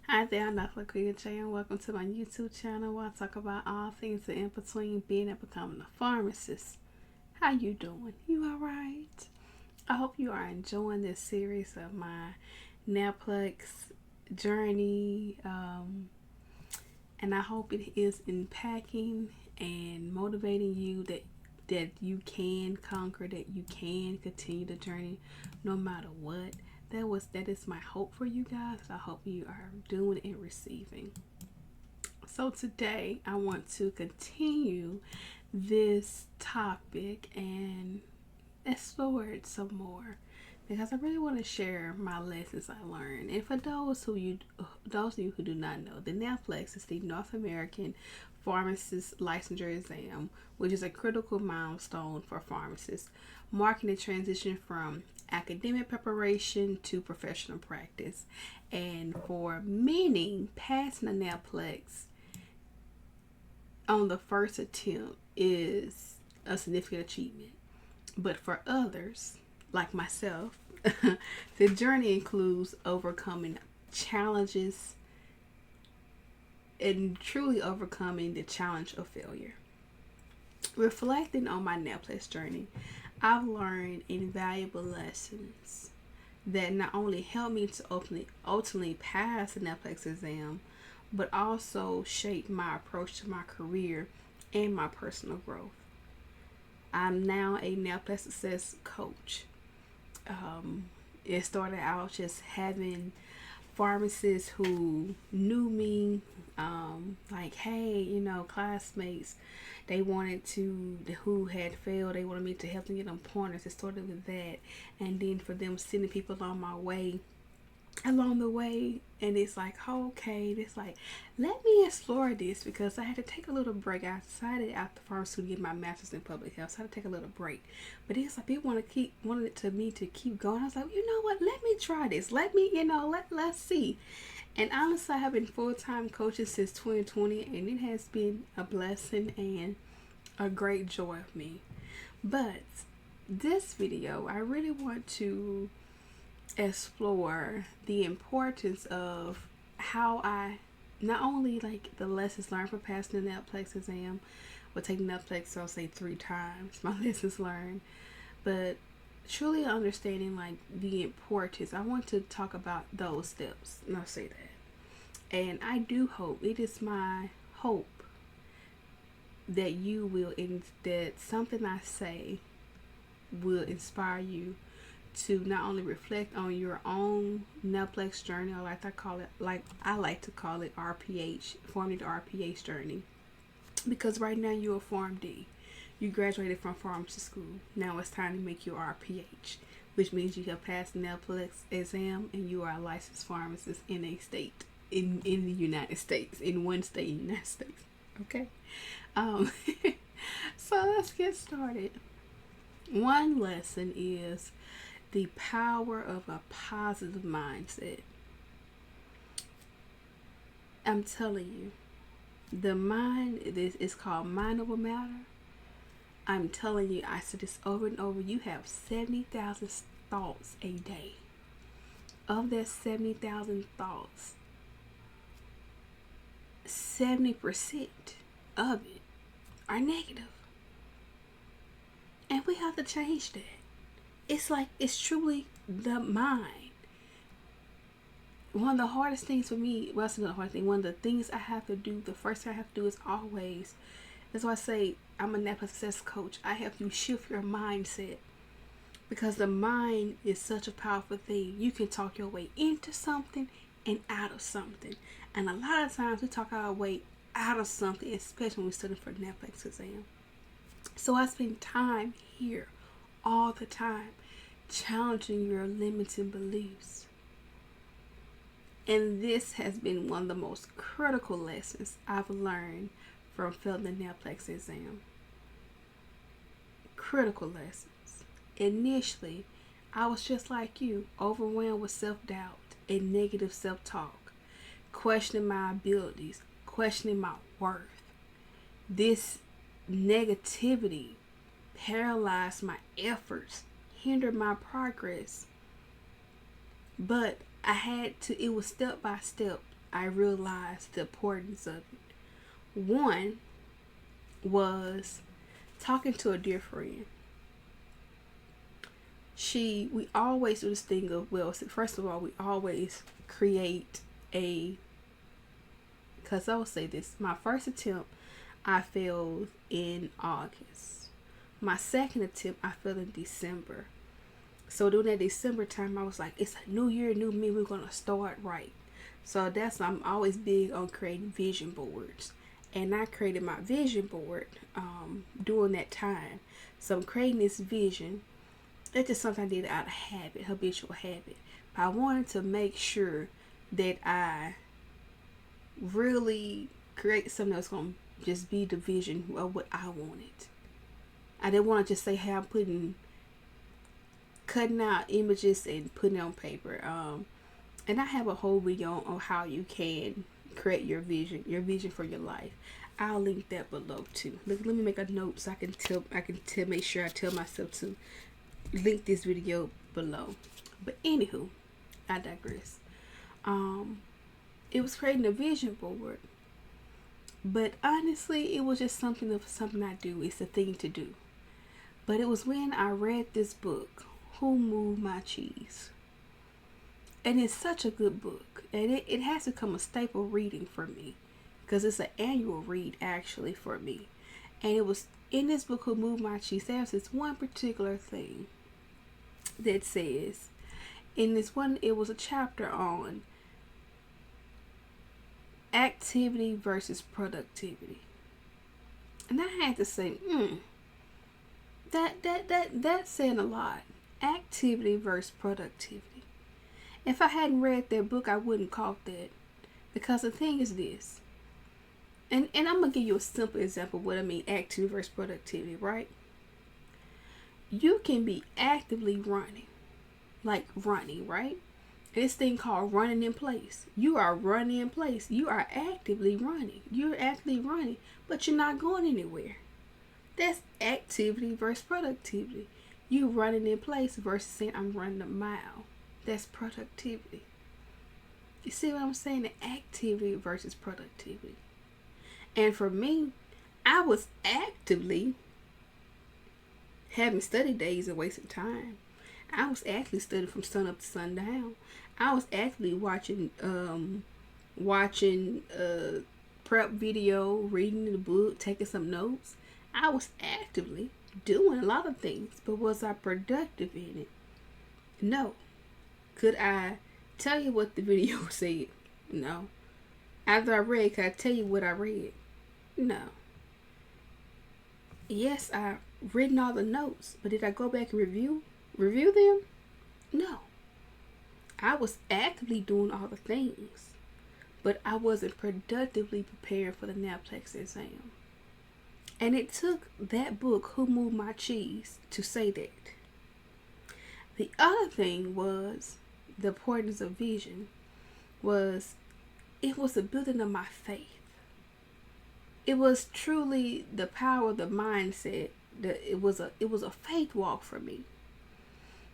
Hi there, I'm LaQuita J, and welcome to my YouTube channel where I talk about all things in between being and becoming a pharmacist. How you doing? You alright? I hope you are enjoying this series of my Naplex journey, and I hope it is impacting and motivating you that you can conquer, that you can continue the journey no matter what. That is my hope for you guys. I hope you are doing and receiving. So today I want to continue this topic and explore it some more because I really want to share my lessons I learned. And for those of you who do not know, the NAPLEX is the North American Pharmacist Licensure Exam, which is a critical milestone for pharmacists, marking the transition from academic preparation to professional practice. And for many, passing the NAPLEX on the first attempt is a significant achievement. But for others, like myself, the journey includes overcoming challenges and truly overcoming the challenge of failure. Reflecting on my NAPLEX journey, I've learned invaluable lessons that not only helped me to ultimately pass the NAPLEX exam, but also shaped my approach to my career and my personal growth. I'm now a NAPLEX success coach. It started out just having pharmacists who knew me, like, hey, classmates, who had failed, they wanted me to help them get them pointers. It started with that. And then for them sending people along the way, and it's like, oh, okay, it's like, let me explore this, because I had to take a little break. I decided after pharmacy to get my master's in public health, so I had to take a little break. But it's like people wanted me to keep going. I was like, you know what, let me try this, let's see. And honestly, I have been full-time coaching since 2020, and it has been a blessing and a great joy of me. But this video, I really want to explore the importance of how I not only like the lessons learned from passing the NAPLEX exam, or taking NAPLEX, so I'll say 3 times my lessons learned, but truly understanding like the importance. I want to talk about those steps, and I'll say that. And I do hope, it is my hope that that something I say will inspire you to not only reflect on your own NAPLEX journey, or like I like to call it RPH, forming the RPH journey. Because right now you're a Form D. You graduated from pharmacy school. Now it's time to make your RPH, which means you have passed the NAPLEX exam and you are a licensed pharmacist in a state, in the United States, in one state in the United States. Okay? Um, so let's get started. One lesson is the power of a positive mindset. I'm telling you, the mind is called mind over matter. I'm telling you, I said this over and over. You have 70,000 thoughts a day. Of that 70,000 thoughts, 70% of it are negative. And we have to change that. It's truly the mind. One of the hardest things for me, well, it's not a hard thing, one of the things I have to do, the first thing I have to do is always, that's why I say I'm a NAPLEX success coach. I help you shift your mindset, because the mind is such a powerful thing. You can talk your way into something and out of something. And a lot of times we talk our way out of something, especially when we're studying for the NAPLEX exam. So I spend time here all the time challenging your limiting beliefs. And this has been one of the most critical lessons I've learned from failing the NAPLEX exam. Critical lessons. Initially, I was just like you, overwhelmed with self-doubt and negative self-talk, questioning my abilities, questioning my worth. This negativity paralyzed my efforts, hindered my progress. But it was step by step. I realized the importance of it. One was talking to a dear friend. We always do this thing of, well, first of all, we always create because I will say this, my first attempt, I failed in August. My second attempt, I failed in December. So during that December time, I was like, it's a new year, new me, we're going to start right. So I'm always big on creating vision boards. And I created my vision board during that time. So I'm creating this vision. It's just something I did out of habit, habitual habit. But I wanted to make sure that I really create something that's going to just be the vision of what I wanted. I didn't want to just say, hey, I'm cutting out images and putting it on paper. And I have a whole video on how you can create your vision for your life. I'll link that below too. Let me make a note so I can make sure I tell myself to link this video below. But anywho, I digress. It was creating a vision board, but honestly, it was just something I do. It's a thing to do. But it was when I read this book, Who Moved My Cheese? And it's such a good book, and it has become a staple reading for me, because it's an annual read actually for me. And it was in this book, Who Moved My Cheese, there's this one particular thing that says, in this one, it was a chapter on activity versus productivity. And I had to say, that's saying a lot. Activity versus productivity. If I hadn't read that book, I wouldn't call that. Because the thing is this, and I'm going to give you a simple example of what I mean, activity versus productivity, right? You can be actively running, right? This thing called running in place. You are running in place. You are actively running. You're actively running, but you're not going anywhere. That's activity versus productivity. You running in place versus saying, I'm running a mile. That's productivity. You see what I'm saying? The activity versus productivity. And for me, I was actively having study days and wasting time. I was actually studying from sun up to sundown. I was actually watching prep video, reading the book, taking some notes. I was actively doing a lot of things, but was I productive in it? No. Could I tell you what the video said? No. After I read, could I tell you what I read? No. Yes, I written all the notes, but did I go back and review them? No. I was actively doing all the things, but I wasn't productively prepared for the Naplex exam. And it took that book, Who Moved My Cheese, to say that. The other thing was, the importance of vision it was the building of my faith. It was truly the power of the mindset. It was a faith walk for me.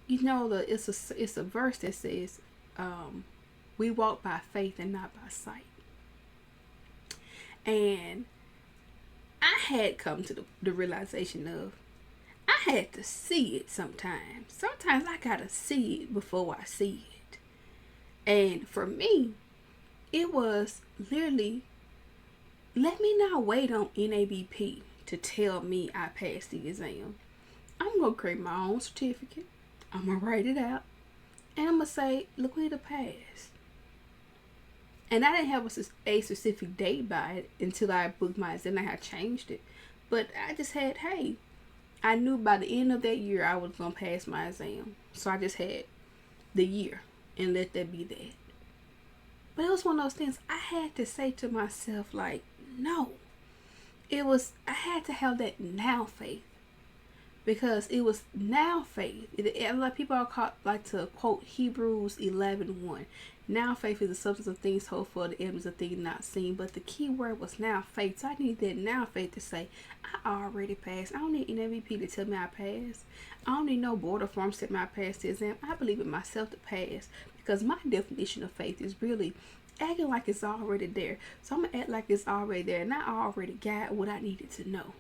You know, it's a verse that says, we walk by faith and not by sight. And I had come to the realization of, I had to see it sometimes. Sometimes I gotta see it before I see it. And for me, it was literally, let me not wait on NABP to tell me I passed the exam. I'm going to create my own certificate. I'm going to write it out. And I'm going to say, LaQuita passed. And I didn't have a specific date by it until I booked my exam. I had changed it. But I just had, hey, I knew by the end of that year I was going to pass my exam. So I just had the year and let that be that. But it was one of those things I had to say to myself, like, no. I had to have that now faith. Because it was now faith. A lot of people like to quote Hebrews 11:1. Now faith is the substance of things hoped for, the evidence of things not seen. But the key word was now faith. So I need that now faith to say, I already passed. I don't need an MVP to tell me I passed. I don't need no board or form to tell me I passed the exam. I believe in myself to pass. Because my definition of faith is really acting like it's already there. So I'm going to act like it's already there. And I already got what I needed to know.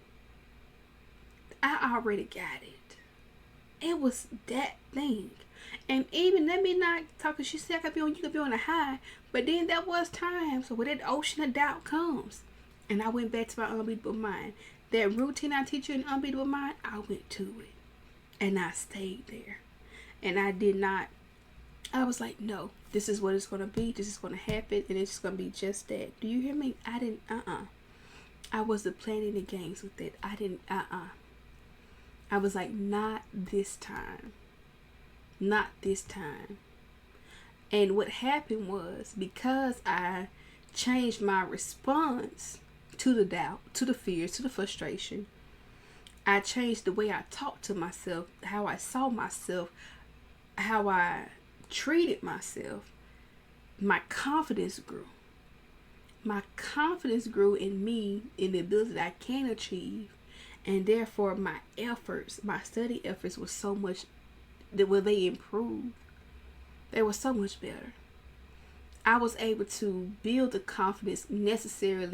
I already got it. It was that thing. And even, let me not talk, because she said you could be on a high. But then there was times where that ocean of doubt comes. And I went back to my unbeatable mind. That routine I teach you in Unbeatable Mind, I went to it. And I stayed there. And I did not, I was like, no, this is what it's going to be. This is going to happen. And it's going to be just that. Do you hear me? I didn't, I wasn't playing any games with it. I didn't, I was like, not this time. Not this time. And what happened was, because I changed my response to the doubt, to the fears, to the frustration, I changed the way I talked to myself, how I saw myself, how I treated myself. My confidence grew. My confidence grew in me, in the ability that I can achieve. And therefore, my efforts, my study efforts were so much, they improved. They were so much better. I was able to build the confidence necessary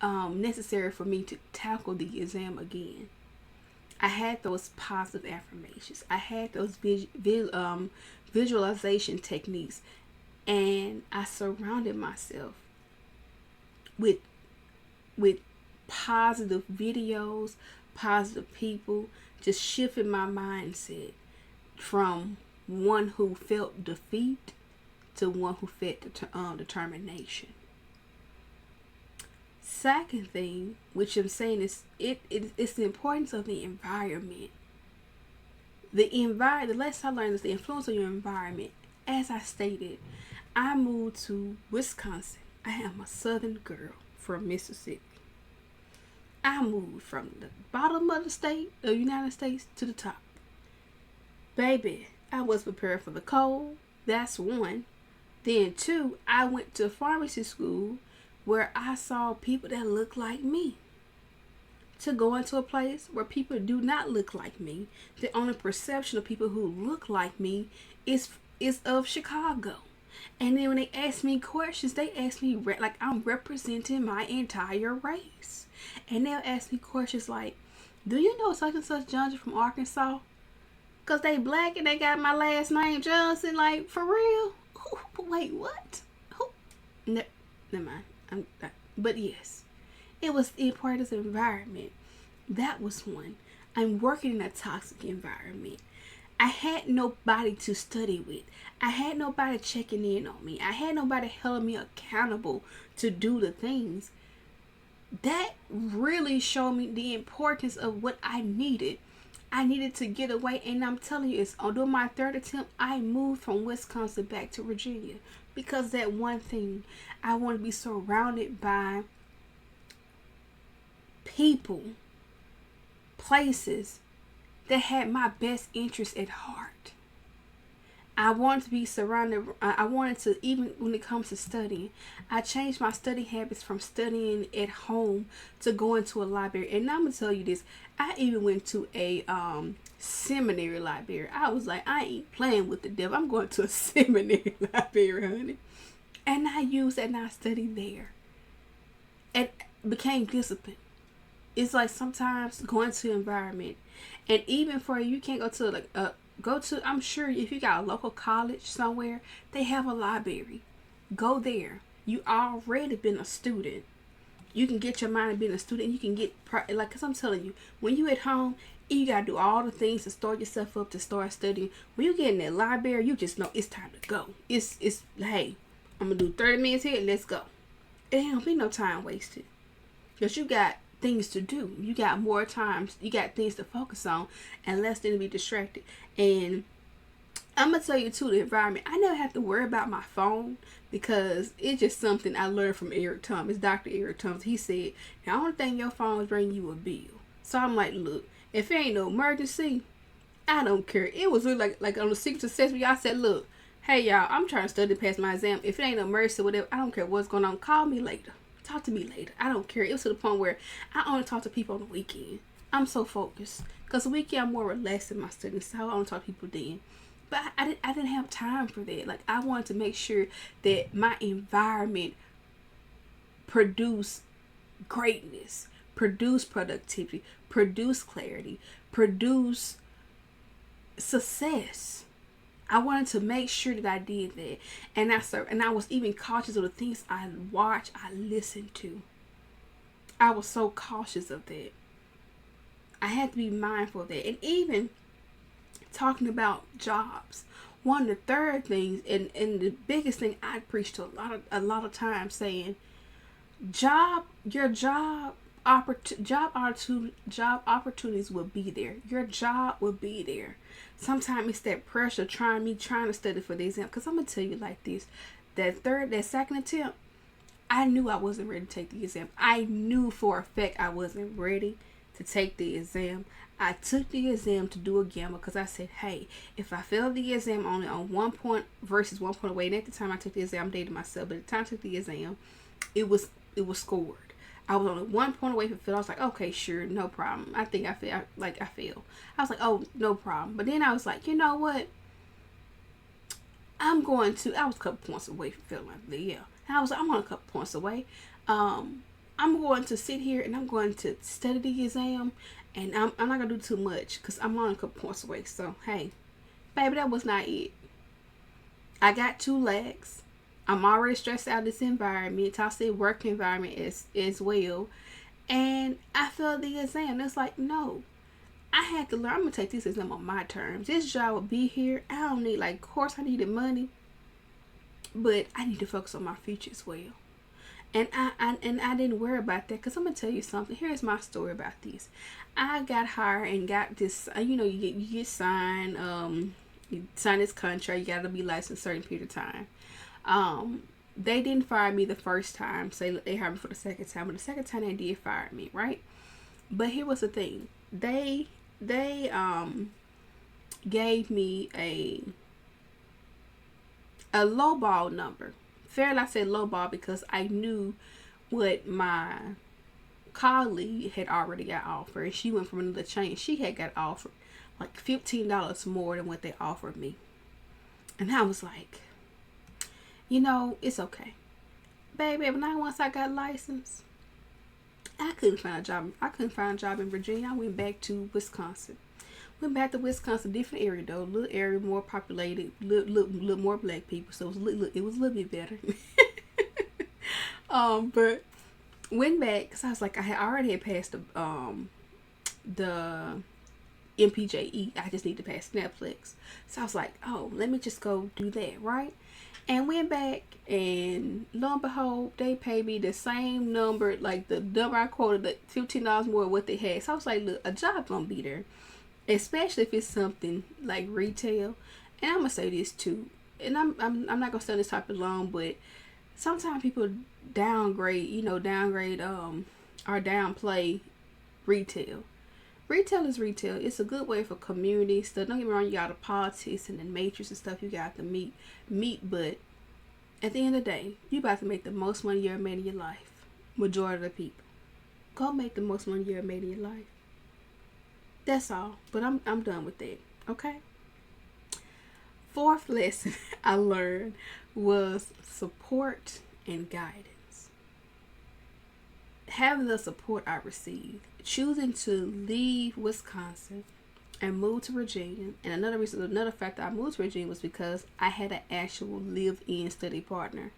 for me to tackle the exam again. I had those positive affirmations. I had those visualization techniques, and I surrounded myself with positive videos, positive people, just shifting my mindset from one who felt defeat to one who felt determination. Second thing, which I'm saying is it's the importance of the environment. The less I learned is the influence of your environment. As I stated, I moved to Wisconsin. I am a southern girl from Mississippi. I moved from the bottom of the United States to the top. Baby, I was prepared for the cold. That's one. Then two, I went to pharmacy school where I saw people that look like me. To go into a place where people do not look like me, the only perception of people who look like me is of Chicago. And then when they ask me questions, they ask me like I'm representing my entire race. And they'll ask me questions like, do you know such and such Johnson from Arkansas? Because they black and they got my last name Johnson. Like, for real? Wait, what? Who? No, never mind. But yes, it was a part of the environment. That was one. I'm working in a toxic environment. I had nobody to study with. I had nobody checking in on me. I had nobody holding me accountable to do the things. That really showed me the importance of what I needed. I needed to get away, and I'm telling you, it's on my third attempt, I moved from Wisconsin back to Virginia. Because that one thing, I want to be surrounded by people, places that had my best interest at heart. I wanted to be surrounded, I wanted to, even when it comes to studying, I changed my study habits from studying at home to going to a library. And I'm going to tell you this, I even went to a seminary library. I was like, I ain't playing with the devil. I'm going to a seminary library, honey. And I used that and I studied there. And became disciplined. It's like sometimes going to environment. And even for you can't go to like I'm sure if you got a local college somewhere, they have a library. Go there. You already been a student. You can get your mind being a student. You can get, like, because I'm telling you, when you at home, you got to do all the things to start yourself up to start studying. When you get in that library, you just know it's time to go. It's hey, I'm going to do 30 minutes here. Let's go. It ain't going to be no time wasted. Because you got things to do. You got more times. You got things to focus on and less than to be distracted. And I'm going to tell you too, the environment. I never have to worry about my phone because it's just something I learned from Eric Thomas, Dr. Eric Thomas. He said, the only thing your phone is bringing you a bill. So I'm like, look, if it ain't no emergency, I don't care. It was really like on the Secret Success, I said, look, hey y'all, I'm trying to study past my exam. If it ain't no emergency or whatever, I don't care what's going on. Call me later. Talk to me later. I don't care. It was to the point where I only talk to people on the weekend. I'm so focused. Because the weekend I'm more relaxed in my studies, so I only talk to people then. But I didn't have time for that. Like, I wanted to make sure that my environment produced greatness, produce productivity, produce clarity, produce success. I wanted to make sure that I did that. And I was even cautious of the things I watched, I listened to. I was so cautious of that. I had to be mindful of that. And even talking about jobs, one of the third things, and the biggest thing I preached to a lot of times, saying your job opportunities will be there. Your job will be there. Sometimes it's that pressure trying to study for the exam. Because I'm gonna tell you like this: that second attempt, I knew I wasn't ready to take the exam. I knew for a fact I wasn't ready to take the exam. I took the exam to do a gamble because I said, hey, if I fail the exam only on 1 point versus 1 point away, and at the time I took the exam, I'm dating myself, but at the time I took the exam, it was scored. I was only 1 point away from fail. I was like, okay, sure, no problem. I think I failed. I failed. I was like, oh, no problem. But then I was like, you know what? I was a couple points away from failing. Yeah. And I was like, I'm a couple points away. I'm going to sit here and I'm going to study the exam, and I'm not going to do too much because I'm on a couple points away. So, hey, baby, that was not it. I got 2 legs. I'm already stressed out of this environment, toxic work environment as well. And I failed the exam. It's like, no. I had to learn. I'm going to take this exam on my terms. This job will be here. I don't need, of course I needed money, but I need to focus on my future as well. And I didn't worry about that, because I'm going to tell you something. Here's my story about this. I got hired and got this, you get signed, you sign this contract, you got to be licensed a certain period of time. They didn't fire me the first time, say they hired me for the second time, but the second time they did fire me, right? But here was the thing. They gave me a lowball number. Fairly, I said lowball because I knew what my colleague had already got offered. And she went from another chain. She had got offered like $15 more than what they offered me. And I was like, it's okay. Baby, once I got licensed, I couldn't find a job. I couldn't find a job in Virginia. I went back to Wisconsin. Different area though, little area, more populated, little more black people, so it was a little bit better. But went back because I was like, I already had passed the MPJE. I just need to pass Naplex, so I was like, oh, let me just go do that, right? And went back, and lo and behold, they paid me the same number, like the number I quoted, the $15 more what they had. So I was like, look, a job gonna be there. Especially if it's something like retail. And I'm gonna say this too, and I'm not gonna stay on this topic long, but sometimes people downgrade or downplay retail. Retail is retail. It's a good way for community stuff. Don't get me wrong, you got the politics and the matrix and stuff you got to meet, but at the end of the day, you about to make the most money you ever made in your life. Majority of the people. Go make the most money you ever made in your life. That's all. But I'm done with that. Okay? 4th lesson I learned was support and guidance. Having the support I received, choosing to leave Wisconsin and move to Virginia, and another factor I moved to Virginia was because I had an actual live-in study partner.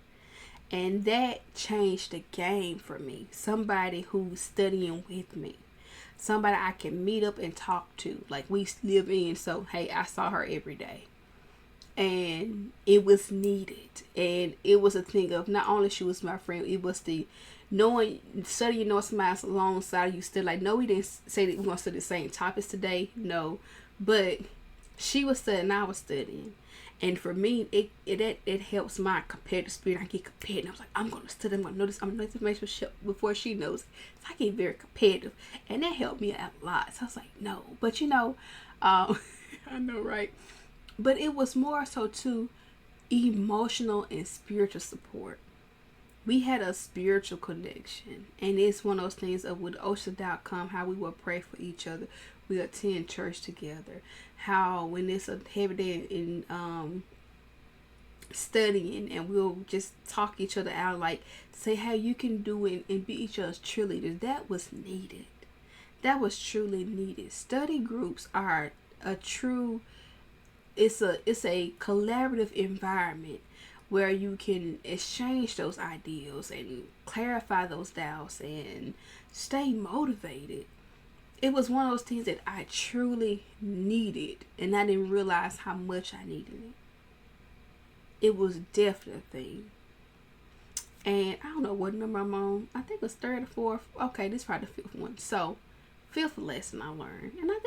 And that changed the game for me. Somebody who's studying with me. Somebody I can meet up and talk to. Like, we live in, so hey, I saw her every day. And it was needed. And it was a thing of not only she was my friend, it was the studying somebody's alongside you still. Like, no, we didn't say that we're going to study the same topics today. No. But she was studying, I was studying. And for me, it helps my competitive spirit. I get competitive. I was like, I'm going to study. I'm going to know this. I'm going to know this information before she knows. So I get very competitive. And that helped me out a lot. So I was like, no. But I know, right? But it was more so, too, emotional and spiritual support. we had a spiritual connection. And it's one of those things of with ocean.com, how we will pray for each other. We attend church together. How when it's a heavy day in studying, and we'll just talk each other out, like say how you can do it and be each other's cheerleaders. That was needed. That was truly needed. Study groups are a true, it's a collaborative environment where you can exchange those ideals and clarify those doubts and stay motivated. It was one of those things that I truly needed, and I didn't realize how much I needed it. It was definitely a thing. And I don't know what number I'm on. I think it was third or fourth. Okay, this is probably the fifth one. So, fifth lesson I learned, and I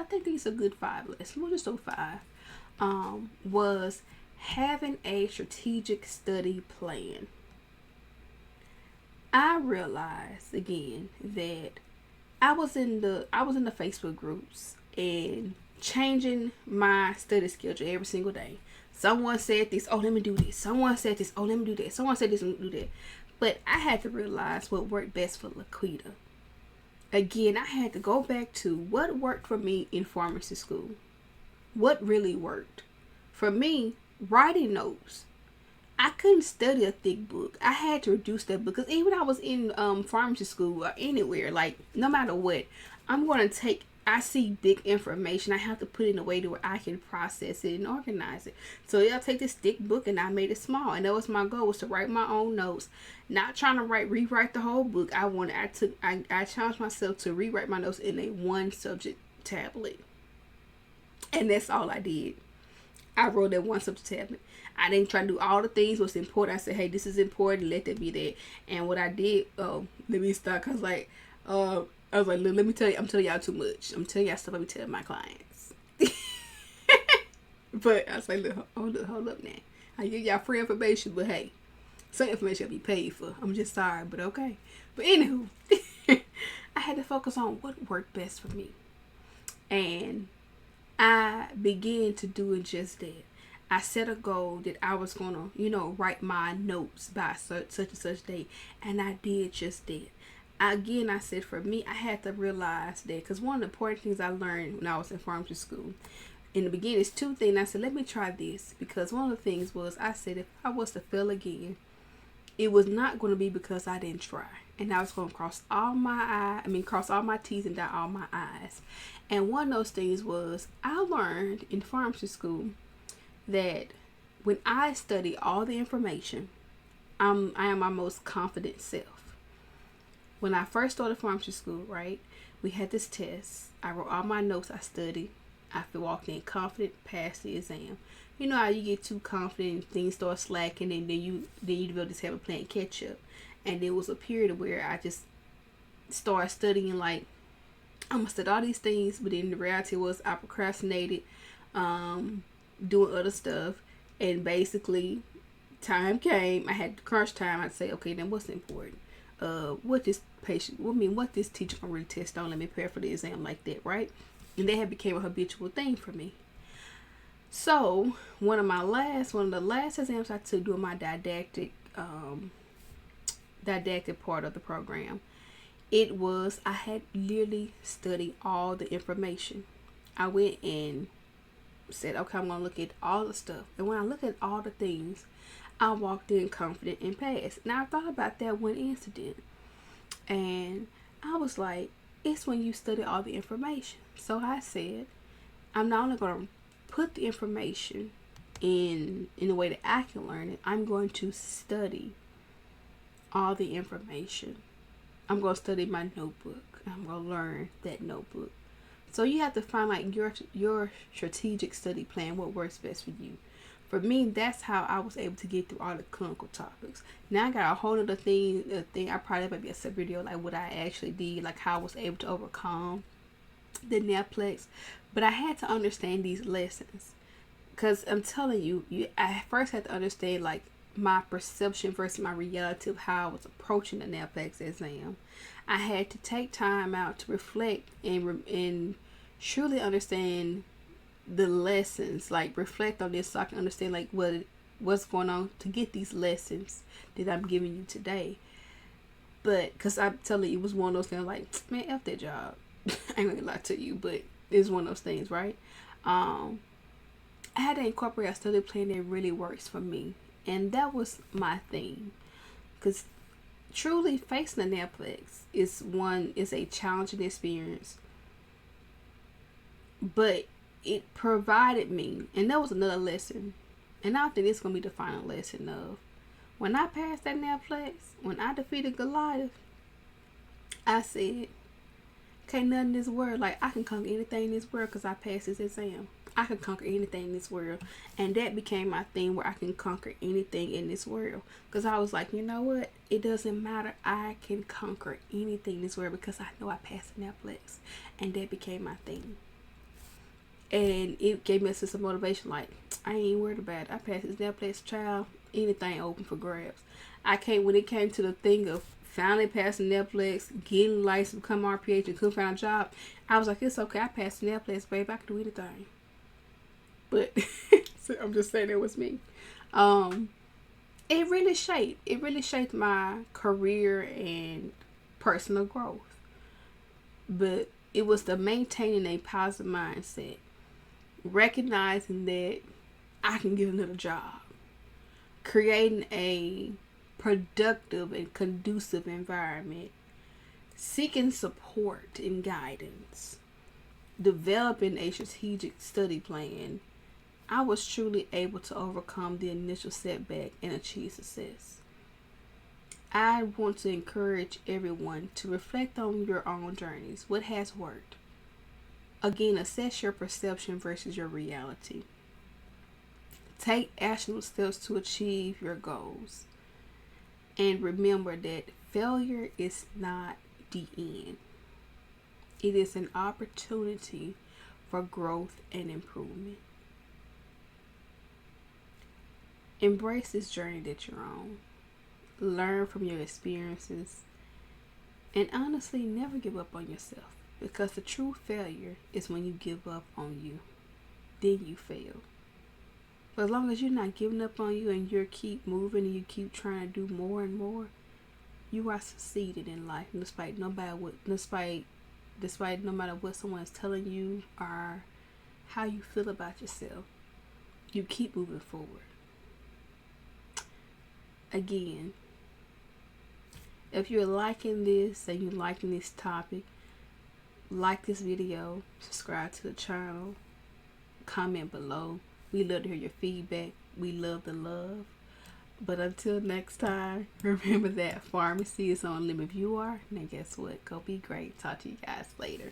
think these are good 5 lessons. We'll just do 5. Was having a strategic study plan. I realized again that I was in the Facebook groups and changing my study schedule every single day. Someone said this, oh, let me do this. Someone said this, oh, let me do that. Someone said this, let me do that. But I had to realize what worked best for LaQuita. Again, I had to go back to what worked for me in pharmacy school. What really worked. For me, writing notes. I couldn't study a thick book. I had to reduce that book. Because even when I was in pharmacy school or anywhere, like no matter what, I'm going to take, I see big information. I have to put it in a way to where I can process it and organize it. So I'll take this thick book and I made it small. And that was my goal, was to write my own notes. Not trying to rewrite the whole book. I challenged myself to rewrite my notes in a 1 subject tablet. And that's all I did. I wrote that 1 subject tablet. I didn't try to do all the things what's important. I said, hey, this is important. Let that be there. And what I did, let me start. Cause I was like, let me tell you, I'm telling y'all too much. I'm telling y'all stuff I be telling my clients. But I was like, look, hold up now. I give y'all free information, but hey, some information I'll be paid for. I'm just sorry, but okay. But anywho, I had to focus on what worked best for me. And I began to do it just that. I set a goal that I was going to, write my notes by such and such date. And I did just that. Again, I said for me, I had to realize that, because one of the important things I learned when I was in pharmacy school, in the beginning, it's 2 things. I said, let me try this, because one of the things was, I said, if I was to fail again, it was not going to be because I didn't try, and I was going to cross all my T's and dot all my I's. And one of those things was, I learned in pharmacy school that when I study all the information, I am my most confident self. When I first started pharmacy school, right, we had this test. I wrote all my notes. I studied. I walked in confident, passed the exam. You know how you get too confident, things start slacking, and then you develop this habit of playing catch up. And there was a period where I just started studying, like, I'm gonna study all these things, but then the reality was I procrastinated, doing other stuff, and basically, time came. I had crunch time. I'd say, okay, then what's important? What this teacher gonna really test on, let me prepare for the exam like that, right? And that had became a habitual thing for me. So one of the last exams I took during my didactic part of the program, I had literally studied all the information. I went and said, okay, I'm gonna look at all the stuff, and when I look at all the things, I walked in confident and passed. Now I thought about that one incident, and I was like, it's when you study all the information. So I said, I'm not only going to put the information in a way that I can learn it, I'm going to study all the information. I'm going to study my notebook. I'm going to learn that notebook. So you have to find like your strategic study plan, what works best for you. For me, that's how I was able to get through all the clinical topics. Now I got a whole other thing. I probably might be a separate video, like what I actually did, like how I was able to overcome the Naplex. But I had to understand these lessons, because I'm telling you, I first had to understand like my perception versus my reality of how I was approaching the Naplex exam. I had to take time out to reflect and truly understand the lessons, like reflect on this so I can understand like what what's going on to get these lessons that I'm giving you today. But because I'm telling you, it was one of those things like, man, F that job. I ain't gonna lie to you, but it's one of those things, right? I had to incorporate a study plan that really works for me, and that was my thing. Because truly facing the Naplex is a challenging experience, but it provided me, and that was another lesson, and I think it's gonna be the final lesson of when I passed that Naplex, when I defeated Goliath. I said, can't nothing in this world, like, I can conquer anything in this world because I passed this exam. I can conquer anything in this world. And that became my thing, where I can conquer anything in this world. Because I was like, you know what? It doesn't matter. I can conquer anything in this world because I know I passed the Naplex. And that became my thing. And it gave me a sense of motivation, like, I ain't worried about it. I passed this Naplex, child. Anything open for grabs. When it came to the thing of finally passing Naplex, getting licensed, become RPH, and couldn't find a job, I was like, it's okay. I passed the Naplex, babe. I can do anything. But so I'm just saying it was me. It really shaped my career and personal growth. But it was the maintaining a positive mindset, recognizing that I can get another job, creating a productive and conducive environment, seeking support and guidance, developing a strategic study plan. I was truly able to overcome the initial setback and achieve success. I want to encourage everyone to reflect on your own journeys. What has worked? Again, assess your perception versus your reality. Take actionable steps to achieve your goals. And remember that failure is not the end. It is an opportunity for growth and improvement. Embrace this journey that you're on. Learn from your experiences. And honestly, never give up on yourself. Because the true failure is when you give up on you. Then you fail. But as long as you're not giving up on you and you keep moving and you keep trying to do more and more, you are succeeding in life. Despite no matter what someone is telling you or how you feel about yourself, you keep moving forward. Again, if you're liking this and you're liking this topic, like this video, subscribe to the channel, comment below. We love to hear your feedback. We love the love. But until next time, remember that pharmacy is on limit if you are. Now guess what? Go be great. Talk to you guys later.